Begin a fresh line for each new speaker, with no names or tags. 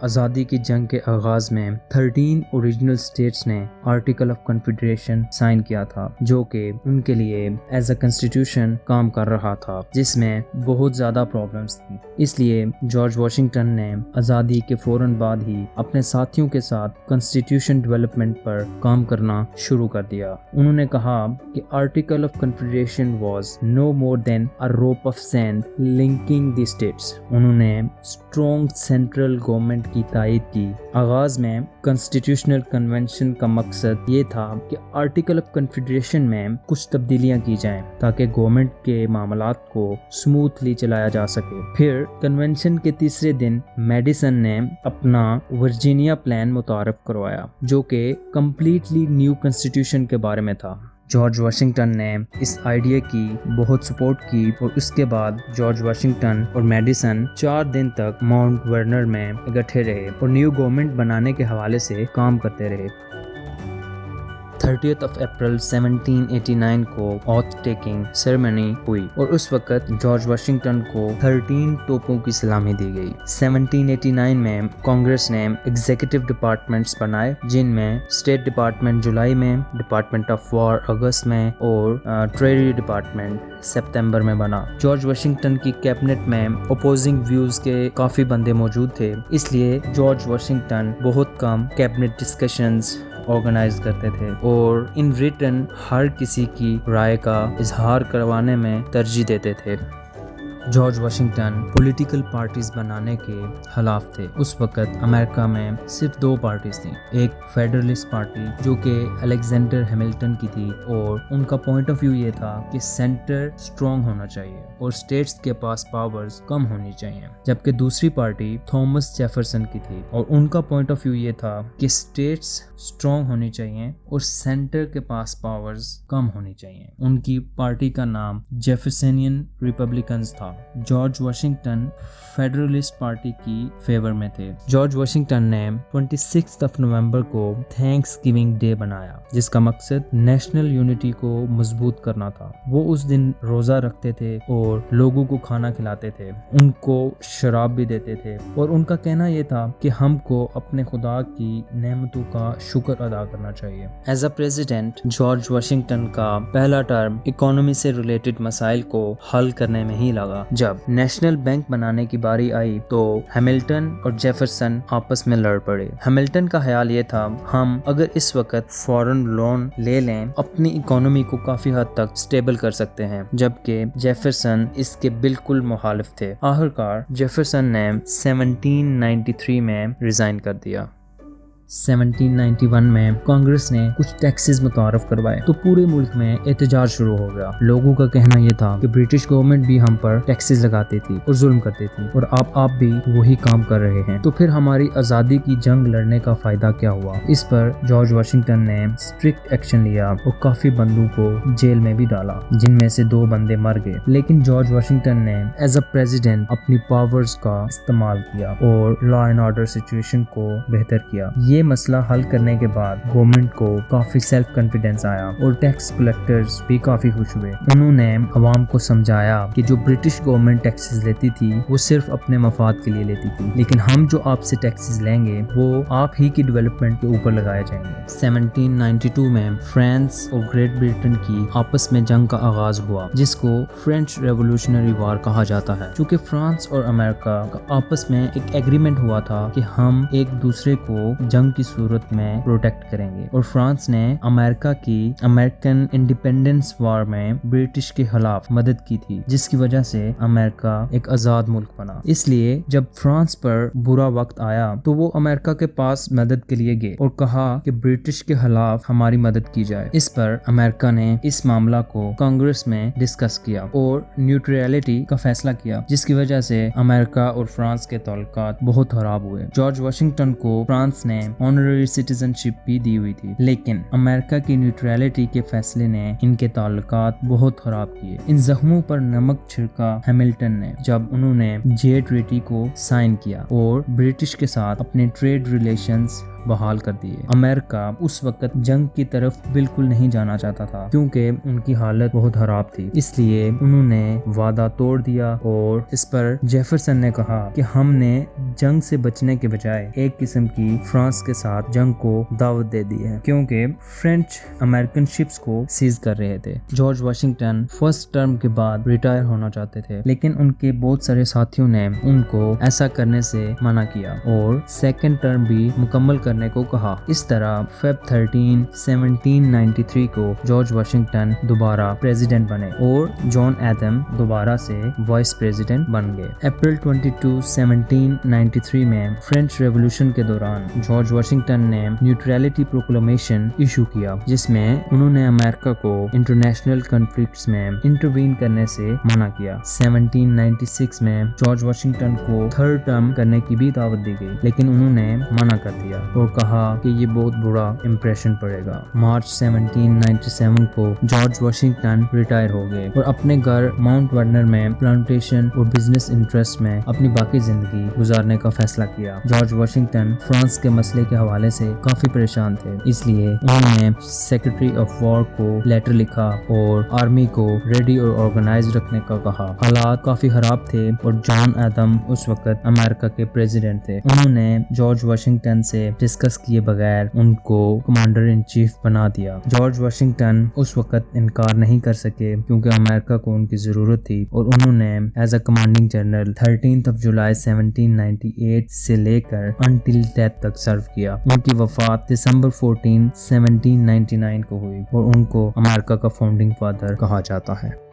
آزادی کی جنگ کے آغاز میں 13 اوریجنل اسٹیٹس نے آرٹیکل آف کنفیڈریشن سائن کیا تھا، جو کہ ان کے لیے ایز اے کنسٹیٹیوشن کام کر رہا تھا، جس میں بہت زیادہ پرابلمس تھیں۔ اس لیے جارج واشنگٹن نے آزادی کے فوراً بعد ہی اپنے ساتھیوں کے ساتھ کنسٹیٹیوشن ڈیولپمنٹ پر کام کرنا شروع کر دیا۔ انہوں نے کہا کہ article of confederation was no more than a rope of sand linking the states. انہوں نے اسٹرانگ سینٹرل گورنمنٹ کی تائید کی۔ آغاز میں کنسٹیٹیوشنل کنونشن کا مقصد یہ تھا کہ آرٹیکل آف کنفیڈریشن میں کچھ تبدیلیاں کی جائیں تاکہ گورنمنٹ کے معاملات کو سموتھلی چلایا جا سکے۔ پھر کنونشن کے تیسرے دن میڈیسن نے اپنا ورجینیا پلان متعارف کروایا، جو کہ کمپلیٹلی نیو کنسٹیٹیوشن کے بارے میں تھا۔ جارج واشنگٹن نے اس آئیڈیا کی بہت سپورٹ کی اور اس کے بعد جارج واشنگٹن اور میڈیسن 4 دن تک ماؤنٹ ورنر میں اکٹھے رہے اور نیو گورنمنٹ بنانے کے حوالے سے کام کرتے رہے۔ 30 اپریل 1789 کو آتھ ٹیکنگ سیریمنی ہوئی اور اس وقت جارج واشنگٹن کو 13 توپوں کی سلامی دی گئی۔ 1789 میں کانگریس نے ایگزیکٹو ڈپارٹمنٹس بنائے، جن میں اسٹیٹ ڈپارٹمنٹ جولائی میں، ڈپارٹمنٹ آف وار اگست میں اور ٹریجری ڈپارٹمنٹ ستمبر میں بنا۔ جارج واشنگٹن کی کیبنٹ میں اپوزنگ ویوز کے کافی بندے موجود تھے، اس لیے جارج واشنگٹن بہت کم کیبنٹ ڈسکشنز آرگنائز کرتے تھے اور ان ریٹن ہر کسی کی رائے کا اظہار کروانے میں ترجیح دیتے تھے۔ جارج واشنگٹن پولیٹیکل پارٹیز بنانے کے خلاف تھے۔ اس وقت امریکہ میں صرف 2 پارٹیز تھیں، ایک فیڈرلسٹ پارٹی جو کہ الیگزینڈر ہیملٹن کی تھی اور ان کا پوائنٹ آف ویو یہ تھا کہ سینٹر اسٹرانگ ہونا چاہیے اور اسٹیٹس کے پاس پاورز کم ہونی چاہیے، جبکہ دوسری پارٹی تھامس جیفرسن کی تھی اور ان کا پوائنٹ آف ویو یہ تھا کہ اسٹیٹس اسٹرانگ ہونی چاہیے اور سینٹر کے پاس پاورز کم ہونی چاہیے۔ ان کی پارٹی کا نام جیفرسنین ریپبلکنز تھا۔ جارج واشنگٹن فیڈرلسٹ پارٹی کی فیور میں تھے۔ جارج واشنگٹن نے 26 نومبر کو تھینکس گیونگ ڈے بنایا، جس کا مقصد نیشنل یونٹی کو مضبوط کرنا تھا۔ وہ اس دن روزہ رکھتے تھے اور لوگوں کو کھانا کھلاتے تھے، ان کو شراب بھی دیتے تھے اور ان کا کہنا یہ تھا کہ ہم کو اپنے خدا کی نعمتوں کا شکر ادا کرنا چاہیے۔ As a president George Washington کا پہلا ٹرم اکانومی سے ریلیٹڈ مسائل کو حل کرنے میں ہی لگا۔ جب نیشنل بینک بنانے کی باری آئی تو ہیملٹن اور جیفرسن آپس میں لڑ پڑے۔ ہیملٹن کا خیال یہ تھا ہم اگر اس وقت فورن لون لے لیں اپنی اکانومی کو کافی حد تک سٹیبل کر سکتے ہیں، جبکہ جیفرسن اس کے بالکل مخالف تھے۔ آخرکار جیفرسن نے 1793 میں ریزائن کر دیا۔ 1791 میں کانگریس نے کچھ ٹیکسز متعارف کروائے تو پورے ملک میں احتجاج شروع ہو گیا۔ لوگوں کا کہنا یہ تھا کہ برٹش گورنمنٹ بھی ہم پر ٹیکسز لگاتی تھی اور ظلم کرتی تھی اور آپ بھی وہی کام کر رہے ہیں، تو پھر ہماری آزادی کی جنگ لڑنے کا فائدہ کیا ہوا؟ اس پر جارج واشنگٹن نے اسٹرکٹ ایکشن لیا اور کافی بندوں کو جیل میں بھی ڈالا، جن میں سے 2 بندے مر گئے۔ لیکن جارج واشنگٹن نے ایز اے پریزیڈنٹ اپنی پاورز کا استعمال کیا اور لا اینڈ آرڈر سچویشن کو بہتر کیا۔ یہ مسئلہ حل کرنے کے بعد گورنمنٹ کو کافی سیلف کانفیڈنس آیا اور ٹیکس کلیکٹرز بھی کافی خوش ہوئے۔ انہوں نے عوام کو سمجھایا کہ جو برٹش گورنمنٹ ٹیکسز لیتی تھی وہ صرف اپنے مفاد کے لیے لیتی تھی، لیکن ہم جو آپ سے ٹیکسز لیں گے وہ آپ ہی کی ڈیولپمنٹ کے اوپر لگائے جائیں گے۔ 1792 میں فرانس اور گریٹ برٹن کی آپس میں جنگ کا آغاز ہوا، جس کو فرینچ ریولوشنری وار کہا جاتا ہے، چونکہ فرانس اور امریکہ کا آپس میں ایک ایگریمنٹ ہوا تھا کہ ہم ایک دوسرے کو جنگ کی صورت میں پروٹیکٹ کریں گے، اور فرانس نے امریکہ کی امریکن انڈیپینڈنس وار میں برٹش کے خلاف مدد کی تھی، جس کی وجہ سے امریکہ ایک آزاد ملک بنا۔ اس لیے جب فرانس پر برا وقت آیا تو وہ امریکہ کے پاس مدد کے لیے گئے اور کہا کہ برٹش کے خلاف ہماری مدد کی جائے۔ اس پر امریکہ نے اس معاملہ کو کانگریس میں ڈسکس کیا اور نیوٹریلٹی کا فیصلہ کیا، جس کی وجہ سے امریکہ اور فرانس کے تعلقات بہت خراب ہوئے۔ جارج واشنگٹن کو فرانس نے آنرری سٹیزن شپ بھی دی ہوئی تھی، لیکن امریکہ کی نیوٹریلٹی کے فیصلے نے ان کے تعلقات بہت خراب کیے۔ ان زخموں پر نمک چھڑکا ہیملٹن نے جب انہوں نے جے ٹریٹی کو سائن کیا اور برٹش کے ساتھ اپنے ٹریڈ ریلیشنز بحال کر دیے۔ امریکہ اس وقت جنگ کی طرف بالکل نہیں جانا چاہتا تھا کیونکہ ان کی حالت بہت خراب تھی، اس لیے انہوں نے وعدہ توڑ دیا اور اس پر جیفرسن نے کہا کہ ہم نے جنگ سے بچنے کے بجائے ایک قسم کی فرانس کے ساتھ جنگ کو دعوت دے دی ہے کیونکہ فرینچ امریکن شپس کو سیز کر رہے تھے۔ جارج واشنگٹن فرسٹ ٹرم کے بعد ریٹائر ہونا چاہتے تھے لیکن ان کے بہت سارے ساتھیوں نے ان کو ایسا کرنے سے منع کیا اور سیکنڈ ٹرم بھی مکمل کرنے کو کہا۔ اس طرح فیب 13 1793 کو جارج واشنگٹن دوبارہ پریزیڈنٹ بنے اور جان ایڈم دوبارہ سے وائس پریزیڈنٹ بن گئے۔ اپریل 22 1793 میں فرینچ ریولوشن کے دوران جارج واشنگٹن نے نیوٹرلٹی پروکلمیشن ایشو کیا جس میں انہوں نے امریکہ کو انٹرنیشنل کنفلکٹس میں انٹروین کرنے سے منع کیا۔ 1796 میں جارج واشنگٹن کو تھرڈ ٹرم کرنے کی بھی دعوت دی گئی لیکن انہوں نے منع کر دیا اور کہا کہ یہ بہت برا امپریشن پڑے گا۔ مارچ 1797 کو جارج واشنگٹن ریٹائر ہو گئے اور اپنے گھر ماؤنٹ ورنر میں پلانٹیشن اور بزنس انٹرسٹ میں اپنی باقی زندگی گزارنے کا فیصلہ کیا۔ جارج واشنگٹن فرانس کے مسئلے کے حوالے سے کافی پریشان تھے، اس لیے انہوں نے سیکرٹری آف وار کو لیٹر لکھا اور آرمی کو ریڈی اور آرگنائز رکھنے کا کہا۔ حالات کافی خراب تھے اور جان ایڈم اس وقت امریکہ کے پریزیڈنٹ تھے۔ انہوں نے جارج واشنگٹن سے ڈسکس کیے بغیر ان کو کمانڈر ان چیف بنا دیا۔ جارج واشنگٹن اس وقت انکار نہیں کر سکے کیونکہ امریکہ کو ان کی ضرورت تھی اور انہوں نے ایز اے کمانڈنگ جنرل 13 جولائی 1798 سے لے کر انٹل ڈیتھ تک سرو کیا۔ ان کی وفات دسمبر 14 1799 کو ہوئی اور ان کو امریکہ کا فاؤنڈنگ فادر کہا جاتا ہے۔